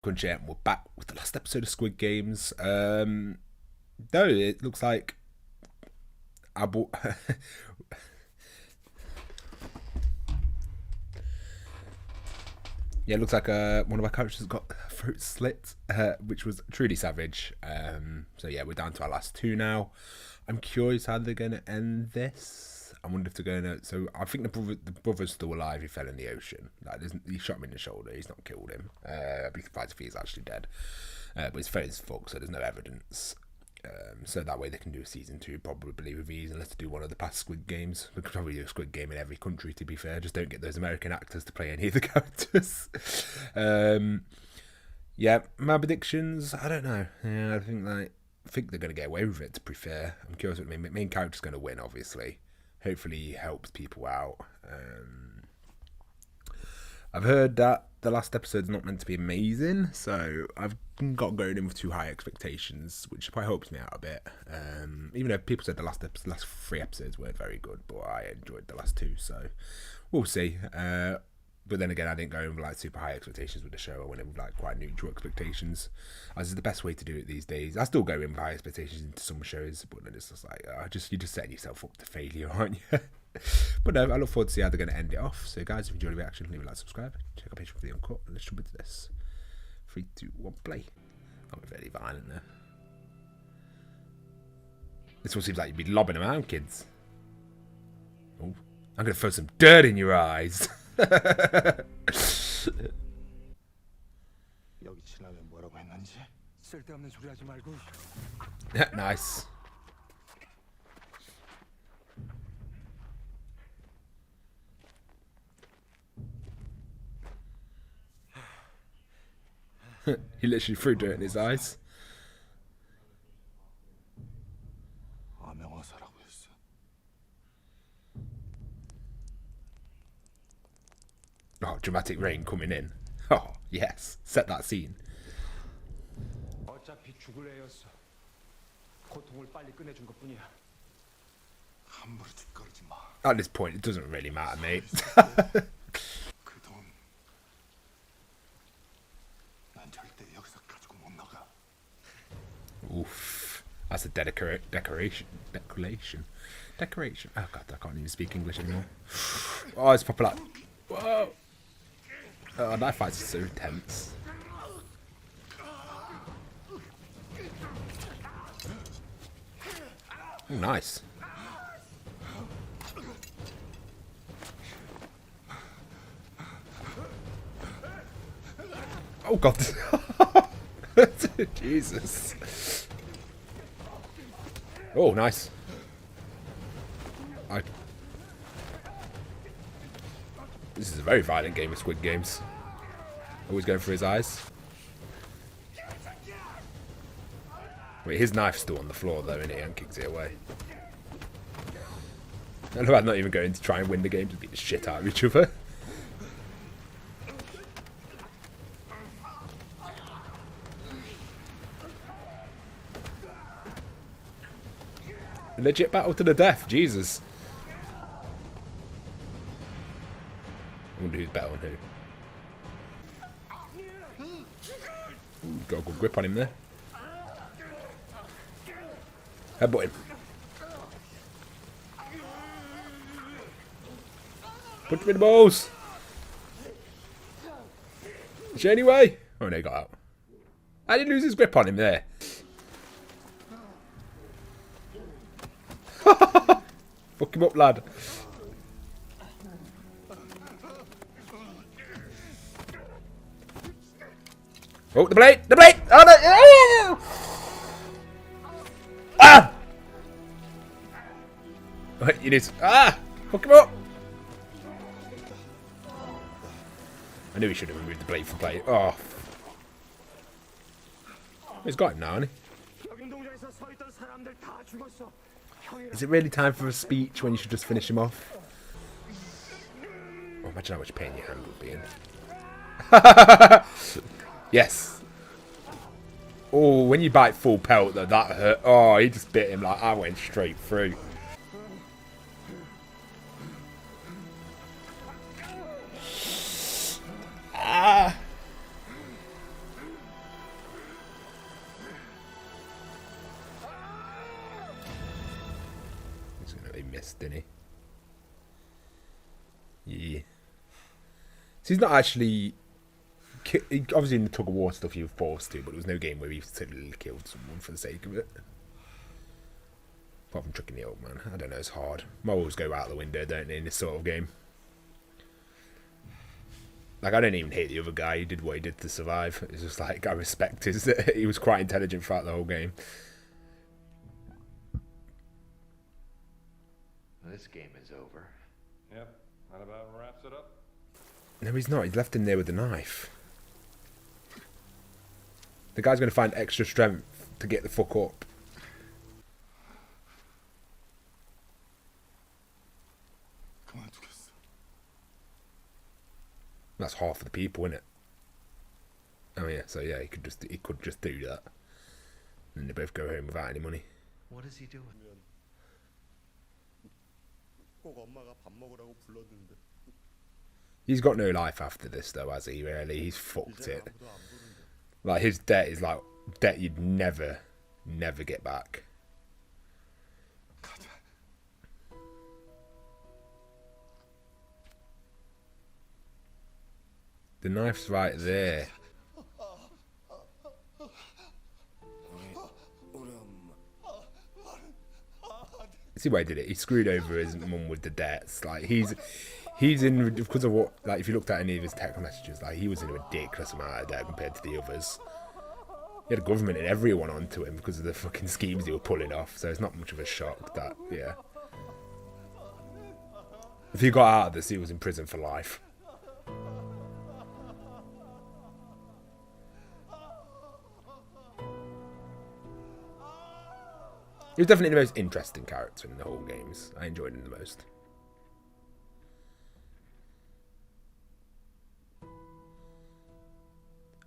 AniCrunch, and we're back with the last episode of Squid Games. No, it looks like I bought. Yeah, it looks like one of our characters got throat slit, which was truly savage. So yeah, we're down to our last two now. I'm curious how they're going to end this. I wonder if they're going to. So I think the brother's still alive. He fell in the ocean. Like, he shot him in the shoulder. He's not killed him. I'd be surprised if he's actually dead. But his phone's fucked, so there's no evidence. So that way they can do a season 2 probably with ease, unless they do one of the past Squid Games. We could probably do a Squid Game in every country, to be fair. Just don't get those American actors to play any of the characters. Yeah, my predictions, I don't know. Yeah, I think they're going to get away with it, to be fair. I'm curious what the main character's going to win, obviously. Hopefully he helps people out. I've heard that the last episode's not meant to be amazing, so I've got going in with too high expectations, which probably helps me out a bit. Even though people said the last 3 episodes weren't very good, but I enjoyed the last 2, so we'll see. But then again, I didn't go in with like super high expectations with the show. I went in with like quite neutral expectations, as is the best way to do it these days. I still go in with high expectations into some shows, but then it's just like you're just setting yourself up to failure, aren't you? But no, I look forward to see how they're going to end it off. So guys, if you enjoyed the reaction, leave a like, subscribe, check out page for the uncut, and let's jump into this. 3, 2, 1, play. Not very violent there. This one seems like you'd be lobbing around, kids. Oh, I'm going to throw some dirt in your eyes. Nice. He literally threw dirt in his eyes. Oh, dramatic rain coming in. Oh, yes. Set that scene. At this point, it doesn't really matter, mate. Oof. That's a decoration. Oh god, I can't even speak English anymore. Oh, it's proper like. Whoa. Oh, that fight's so tense. Oh, nice. Oh god. Jesus. Oh, nice. This is a very violent game of Squid Games. Always going for his eyes. Wait, his knife's still on the floor though, isn't it? And kicks it away. I love how not even going to try and win the game, just beat the shit out of each other. Legit battle to the death, Jesus. I wonder who's better on who. Ooh, got a good grip on him there. Headbutt him. Punch him in the balls. Is there any way? Oh no, he got out. How did he lose his grip on him there? Fuck him up, lad. Oh, the blade! The blade! Oh, no! Ah! Wait, you need to... Ah! Fuck him up! I knew he should have removed the blade from play. Oh. He's got him now, hasn't he? Is it really time for a speech when you should just finish him off? Oh, imagine how much pain your hand would be in. Yes. Oh, when you bite full pelt, though, that hurt. Oh, he just bit him like I went straight through. Ah. missed, didn't he? Yeah. So he's not actually... Obviously in the tug of war stuff he was forced to, but there was no game where he simply killed someone for the sake of it. Apart from tricking the old man. I don't know, it's hard. Morals go out the window, don't they, in this sort of game. Like, I don't even hate the other guy. He did what he did to survive. It's just like, I respect his... He was quite intelligent throughout the whole game. This game is over. Yep, that about wraps it up. No, he's not. He's left him there with the knife. The guy's going to find extra strength to get the fuck up. That's half of the people, isn't it? Oh yeah, so yeah, he could just do that. And they both go home without any money. What is he doing? He's got no life after this though, has he, really? He's fucked it. Like, his debt is like debt you'd never get back. The knife's right there. See why he did it? He screwed over his mum with the debts. Like, he's in, because of what, like, if you looked at any of his text messages, like, he was in a ridiculous amount of debt compared to the others. He had a government and everyone onto him because of the fucking schemes he were pulling off, so it's not much of a shock that, yeah. If he got out of this, he was in prison for life. He was definitely the most interesting character in the whole games. I enjoyed him the most.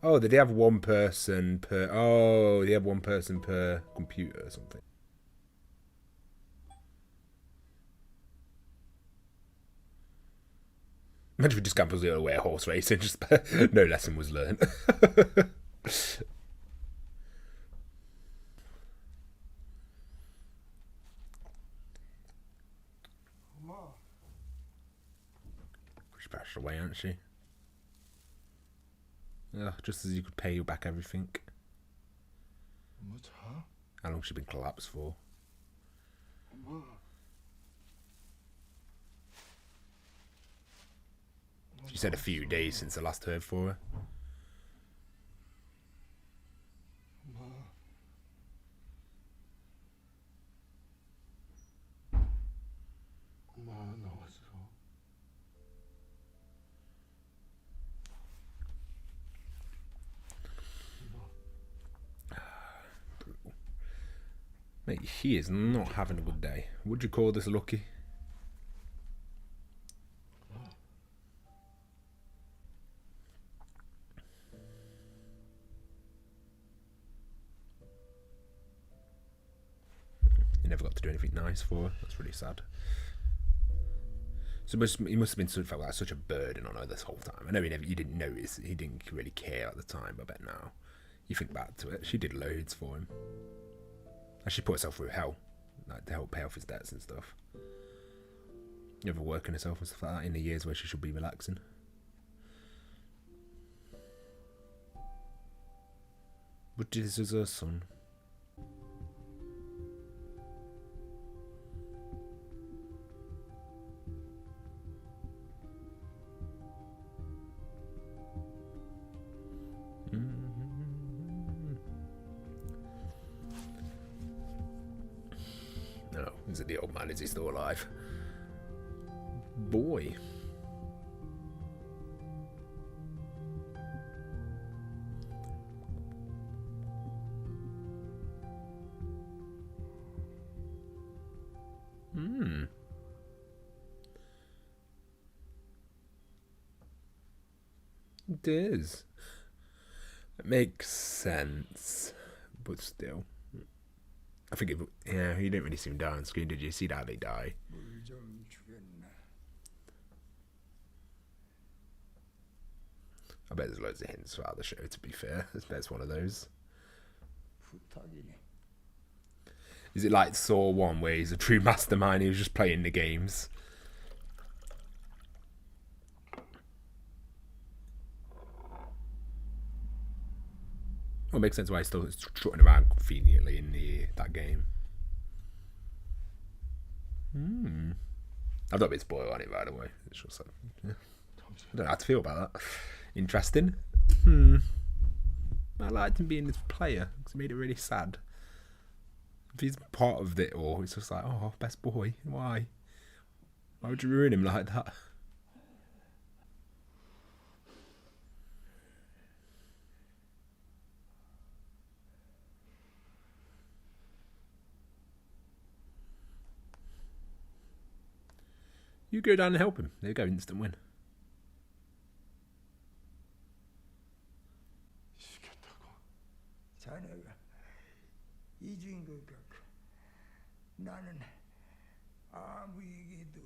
Oh, did they have one person per... Oh, they have one person per computer or something. Imagine if we just campus the other way, a horse race, and just no lesson was learned. She's passed away, hasn't she? Ugh, just as you could pay you back everything. How long has she been collapsed for? She said a few days since I last heard for her. Mate, he is not having a good day. Would you call this lucky? He never got to do anything nice for her. That's really sad. So he must have been felt like such a burden on her this whole time. I know he didn't notice. He didn't really care at the time. But I bet now, you think back to it, she did loads for him. And she put herself through hell, like, to help pay off his debts and stuff. Overworking herself and stuff like that in the years where she should be relaxing. But this is her son. No, is it the old man? Is he still alive? Boy. It is. It makes sense, but still. I think yeah, you didn't really see him die on screen, did you? See how they die? I bet there's loads of hints throughout the show, to be fair. I bet it's one of those. Is it like Saw 1 where he's a true mastermind, he was just playing the games? Well, it makes sense why he's still trotting around conveniently in that game. I've not been spoiled on it, by the way. It's just like, yeah. I don't know how to feel about that. Interesting. I liked him being this player because it made it really sad. If he's part of it all, it's just like, oh, best boy. Why? Why would you ruin him like that? You go down and help him. There you go, instant win. 자네가 잊은 것 같고 나는 아무에게도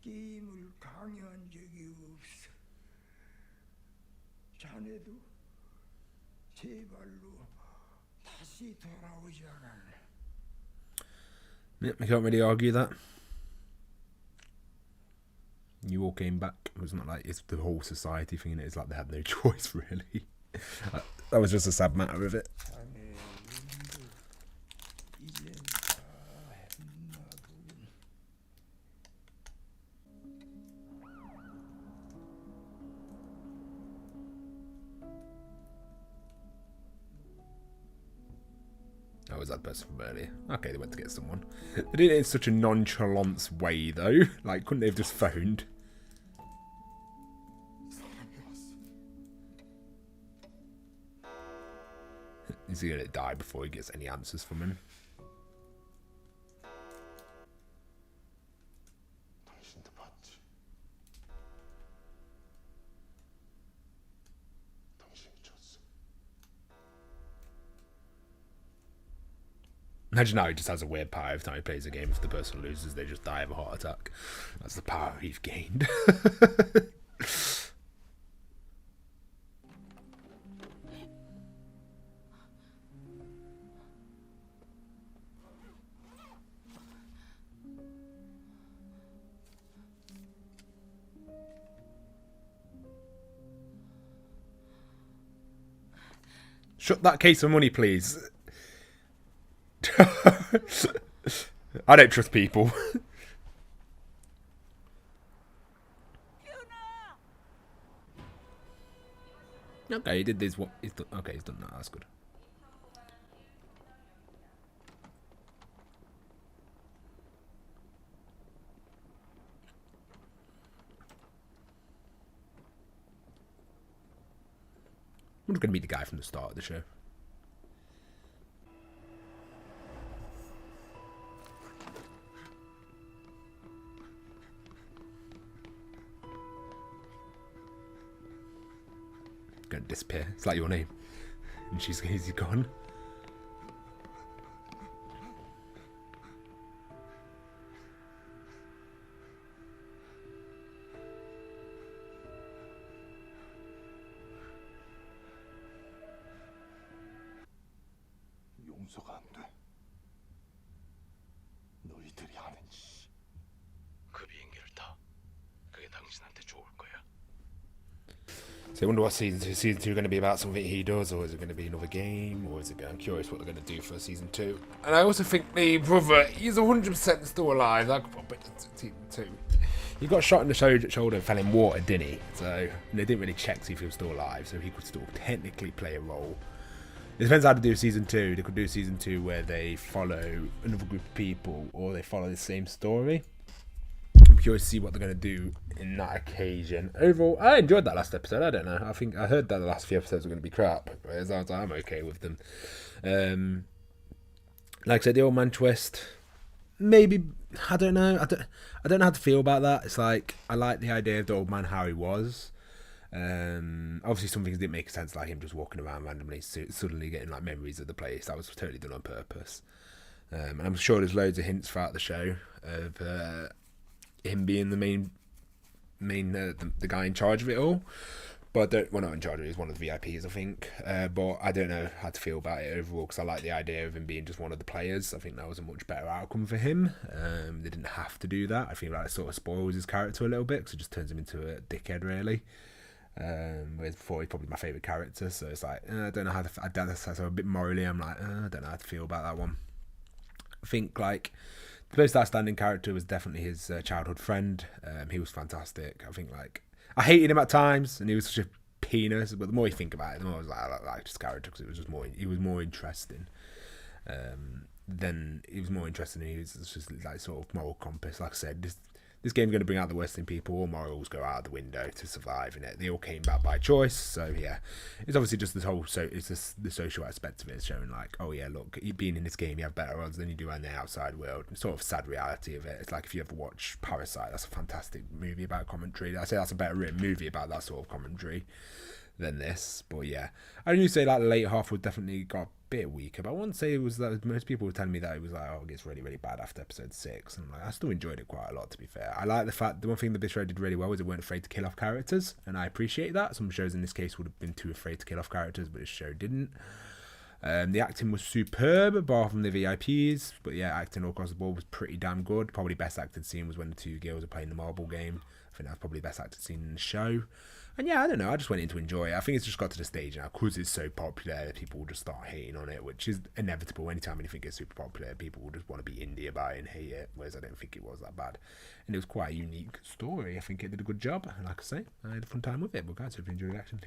게임을 강요한 적이 없어. 자네도 제발로 다시 돌아오지 않았네. Yep, I can't really argue that. You all came back. It was not like it's the whole society thing. It's like they had no choice, really. That was just a sad matter of it. 자네 눈도 이젠 다 했나보군. That was that person from earlier. Okay, they went to get someone. They did it in such a nonchalant way, though. Like, couldn't they have just phoned? Is he gonna die before he gets any answers from him? 당신도 봤지. 당신이 졌어. Imagine now he just has a weird power every time he plays a game. If the person loses, they just die of a heart attack. That's the power he's gained. Shut that case of money, please. I don't trust people. Okay, he did this. What? Okay, he's done that. That's good. I'm just going to meet the guy from the start of the show. Going to disappear. It's like your name. And he's gone. 용서가 안 돼. 너희들이 하는 짓. 그 비행기를 타. 그게 당신한테 좋을 거야. So I wonder what season 2 going to be about, something he does, or is it going to be another game, or is it going? I'm curious what they're going to do for season 2. And I also think the brother, he's 100% still alive. That could pop it to season 2. He got shot in the shoulder and fell in water, didn't he? So they didn't really check to see if he was still alive, so he could still technically play a role. It depends how to do season 2. They could do season 2 where they follow another group of people, or they follow the same story. I'm curious to see what they're going to do in that occasion. Overall, I enjoyed that last episode. I don't know. I think I heard that the last few episodes were going to be crap. Whereas I'm okay with them. Like I said, the old man twist. Maybe, I don't know. I don't know how to feel about that. It's like, I like the idea of the old man, how he was. Obviously some things didn't make sense, like him just walking around randomly, suddenly getting like memories of the place. That was totally done on purpose. And I'm sure there's loads of hints throughout the show of him being the main the guy in charge of it all. But I don't, well, not in charge. He's one of the VIPs, I think. But I don't know how to feel about it overall because I like the idea of him being just one of the players. I think that was a much better outcome for him. They didn't have to do that. I feel like it sort of spoils his character a little bit because it just turns him into a dickhead, really. Whereas before he's probably my favourite character, so it's like I don't know how to. So a bit morally, I'm like I don't know how to feel about that one. I think like the most outstanding character was definitely his childhood friend. He was fantastic. I think like I hated him at times, and he was such a penis. But the more you think about it, the more I was like I liked his character because it was just more. He was more interesting. Then he was more interesting. He was just like sort of moral compass. Like I said, this game's going to bring out the worst in people. All morals go out of the window to survive in it. They all came back by choice. So yeah, it's obviously just this whole it's just the social aspect of it, showing like, oh yeah, look, being in this game, you have better odds than you do in the outside world. It's sort of a sad reality of it. It's like if you ever watch Parasite, that's a fantastic movie about commentary. I say that's a better written movie about that sort of commentary than this. But yeah, I do say like the late half would definitely got a bit weaker, but I wouldn't say it was that. Most people were telling me that it was like, oh, it gets really really bad after episode 6, and like I still enjoyed it quite a lot, to be fair. I like the fact, the one thing that this show did really well was it weren't afraid to kill off characters, and I appreciate that. Some shows in this case would have been too afraid to kill off characters, but this show didn't. The acting was superb, apart from the VIPs, but yeah, acting all across the board was pretty damn good. Probably best acted scene was when the two girls are playing the marble game. I think that's probably the best acted scene in the show. And yeah, I don't know, I just went in to enjoy it. I think it's just got to the stage now, because it's so popular, people will just start hating on it, which is inevitable. Anytime anything gets super popular, people will just want to be indie about it and hate it, whereas I don't think it was that bad. And it was quite a unique story. I think it did a good job, and like I say, I had a fun time with it. But guys, if you enjoyed the action,